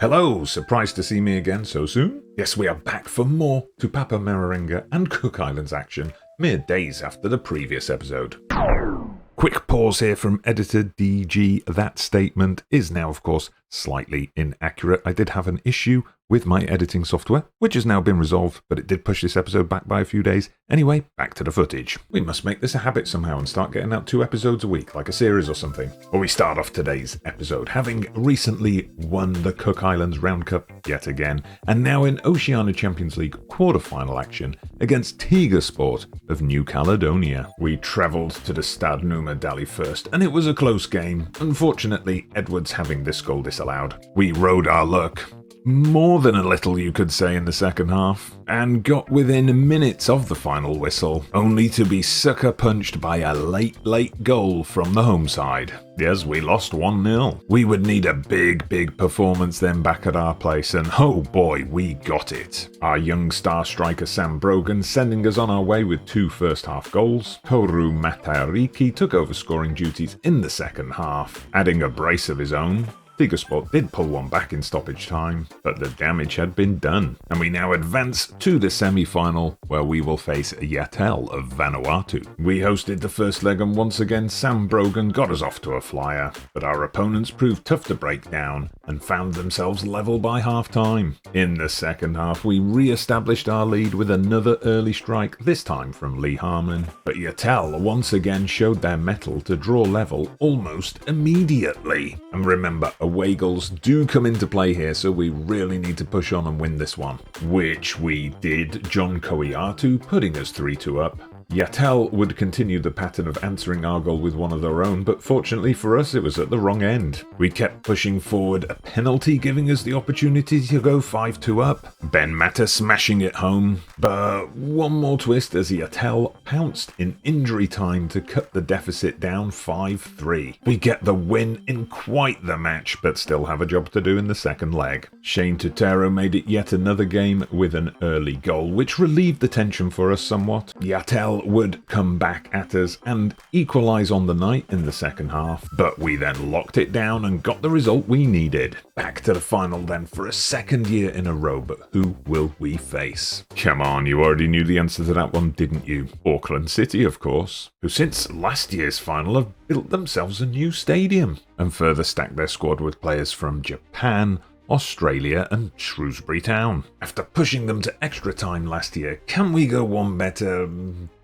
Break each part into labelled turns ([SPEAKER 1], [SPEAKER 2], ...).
[SPEAKER 1] Hello, surprised to see me again so soon? Yes, we are back for more Tupapa Maraerenga and Cook Islands action, mere days after the previous episode. Quick pause here from editor DG. That statement is now, of course, slightly inaccurate. I did have an issue with my editing software, which has now been resolved, but it did push this episode back by a few days. Anyway, back to the footage. We must make this a habit somehow and start getting out 2 episodes a week, like a series or something. Well, we start off today's episode having recently won the Cook Islands Round Cup yet again, and now in Oceania Champions League quarter-final action against Tiger Sport of New Caledonia. We travelled to the Stade Numa Dali first, and it was a close game. Unfortunately, Edwards having this goal disallowed. We rode our luck. More than a little, you could say, in the second half, and got within minutes of the final whistle, only to be sucker punched by a late goal from the home side. Yes, we lost 1-0. We would need a big performance then back at our place, and oh boy, we got it. Our young star striker Sam Brogan sending us on our way with 2 first-half goals. Toru Matariki took over scoring duties in the second half, adding a brace of his own. Tiger Sport did pull one back in stoppage time, but the damage had been done, and we now advance to the semi-final, where we will face Yatel of Vanuatu. We hosted the first leg, and once again Sam Brogan got us off to a flyer, but our opponents proved tough to break down and found themselves level by half-time. In the second half, we re-established our lead with another early strike, this time from Lee Harmon, but Yatel once again showed their mettle to draw level almost immediately. And remember, away goals do come into play here, so we really need to push on and win this one. Which we did, John Koiatu putting us 3-2 up. Yatel would continue the pattern of answering our goal with one of their own, but fortunately for us it was at the wrong end. We kept pushing forward, a penalty giving us the opportunity to go 5-2 up. Ben Matter smashing it home, but one more twist as Yatel pounced in injury time to cut the deficit down 5-3. We get the win in quite the match, but still have a job to do in the second leg. Shane Tutero made it yet another game with an early goal, which relieved the tension for us somewhat. Yatel would come back at us and equalise on the night in the second half, but we then locked it down and got the result we needed. Back to the final then for a second year in a row, but who will we face? Come on, you already knew the answer to that one, didn't you? Auckland City, of course, who since last year's final have built themselves a new stadium and further stacked their squad with players from Japan, Australia and Shrewsbury Town. After pushing them to extra time last year, can we go one better?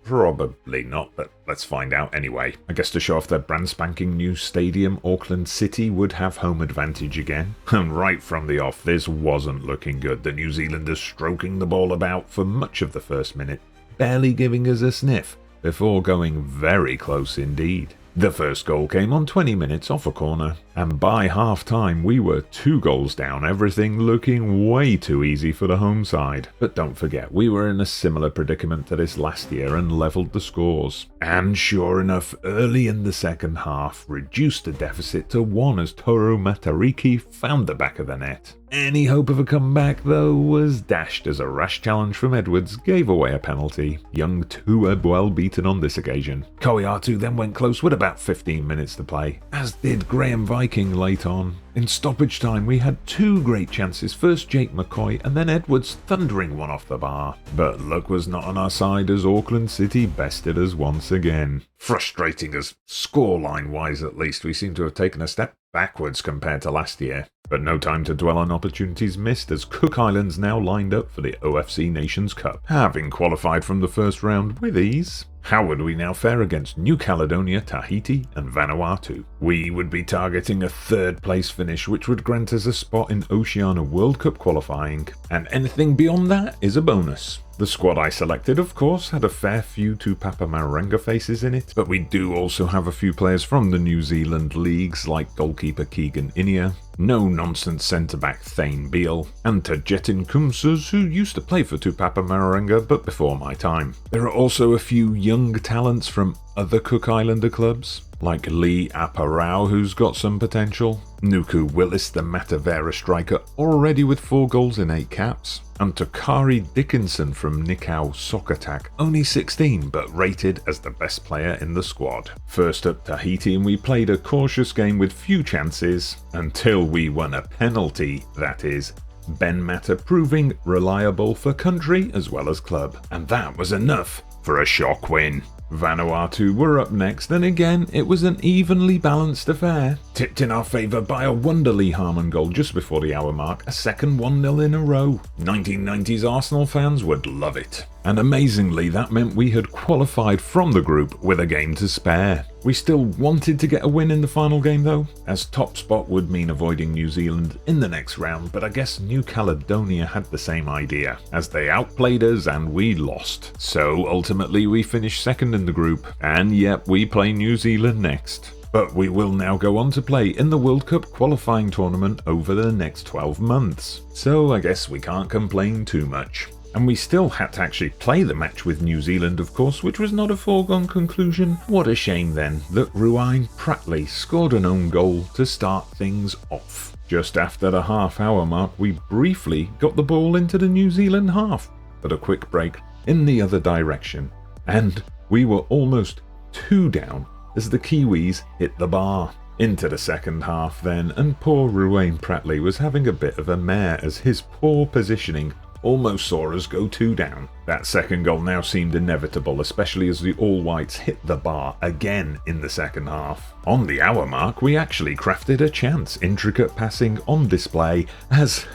[SPEAKER 1] Probably not, but let's find out anyway. I guess to show off their brand spanking new stadium, Auckland City would have home advantage again. And right from the off, this wasn't looking good. The New Zealanders stroking the ball about for much of the first minute, barely giving us a sniff, before going very close indeed. The first goal came on 20 minutes off a corner, and by half-time we were 2 goals down, everything looking way too easy for the home side. But don't forget, we were in a similar predicament to this last year and levelled the scores. And sure enough, early in the second half, reduced the deficit to 1 as Toru Matariki found the back of the net. Any hope of a comeback, though, was dashed as a rash challenge from Edwards gave away a penalty. Young Tua well beaten on this occasion. Koiatu then went close with about 15 minutes to play, as did Graham Viking late on. In stoppage time, we had 2 great chances, first Jake McCoy and then Edwards thundering one off the bar. But luck was not on our side as Auckland City bested us once again. Frustrating as scoreline-wise at least, we seem to have taken a step backwards compared to last year. But no time to dwell on opportunities missed as Cook Islands now lined up for the OFC Nations Cup, having qualified from the first round with ease. How would we now fare against New Caledonia, Tahiti and Vanuatu? We would be targeting a 3rd place finish, which would grant us a spot in Oceania World Cup qualifying, and anything beyond that is a bonus. The squad I selected, of course, had a fair few Tupapa Maraerenga faces in it, but we do also have a few players from the New Zealand leagues like goalkeeper Keegan Inia, no-nonsense centre-back Thane Beale, and Tajetin Kumsuz, who used to play for Tupapa Maraerenga but before my time. There are also a few young talents from other Cook Islander clubs, like Lee Aparau, who's got some potential, Nuku Willis, the Matavera striker, already with 4 goals in 8 caps, and Tokari Dickinson from Nikau Sokotak, only 16 but rated as the best player in the squad. First up Tahiti, and we played a cautious game with few chances, until we won a penalty, that is. Ben Mata proving reliable for country as well as club, and that was enough for a shock win. Vanuatu were up next, and again it was an evenly balanced affair, tipped in our favour by a Wonderly Harmon goal just before the hour mark, a second 1-0 in a row. 1990s Arsenal fans would love it. And amazingly, that meant we had qualified from the group with a game to spare. We still wanted to get a win in the final game though, as top spot would mean avoiding New Zealand in the next round, but I guess New Caledonia had the same idea, as they outplayed us and we lost. So ultimately we finished second in the group, and yep, we play New Zealand next. But we will now go on to play in the World Cup qualifying tournament over the next 12 months. So I guess we can't complain too much. And we still had to actually play the match with New Zealand, of course, which was not a foregone conclusion. What a shame then that Ruain Pratley scored an own goal to start things off. Just after the half-hour mark, we briefly got the ball into the New Zealand half, but a quick break in the other direction, and we were almost 2 down as the Kiwis hit the bar. Into the second half then, and poor Ruain Pratley was having a bit of a mare as his poor positioning almost saw us go 2 down. That second goal now seemed inevitable, especially as the All Whites hit the bar again in the second half. On the hour mark, we actually crafted a chance, intricate passing on display as,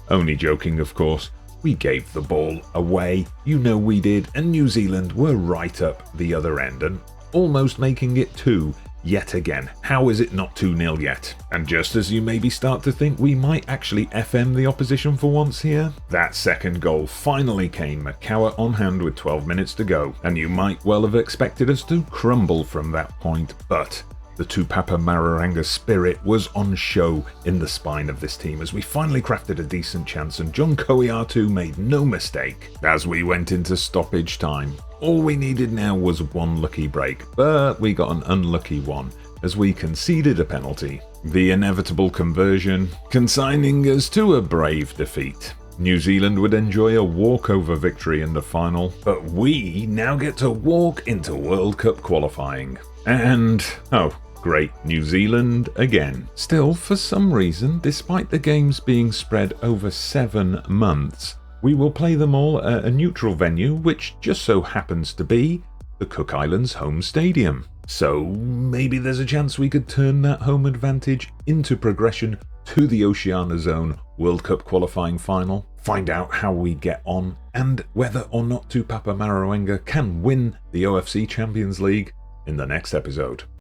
[SPEAKER 1] only joking of course, we gave the ball away. You know we did, and New Zealand were right up the other end and almost making it 2. Yet again, how is it not 2-0 yet? And just as you maybe start to think we might actually FM the opposition for once here, that second goal finally came, Makawa on hand with 12 minutes to go, and you might well have expected us to crumble from that point, but the Tupapa Maraerenga spirit was on show in the spine of this team as we finally crafted a decent chance, and John Koiatu made no mistake as we went into stoppage time. All we needed now was one lucky break, but we got an unlucky one as we conceded a penalty. The inevitable conversion consigning us to a brave defeat. New Zealand would enjoy a walkover victory in the final, but we now get to walk into World Cup qualifying. And, oh, great, New Zealand again. Still, for some reason, despite the games being spread over 7 months, we will play them all at a neutral venue, which just so happens to be the Cook Islands home stadium. So maybe there's a chance we could turn that home advantage into progression to the Oceania Zone World Cup qualifying final, find out how we get on, and whether or not Tupapa Maraerenga can win the OFC Champions League in the next episode.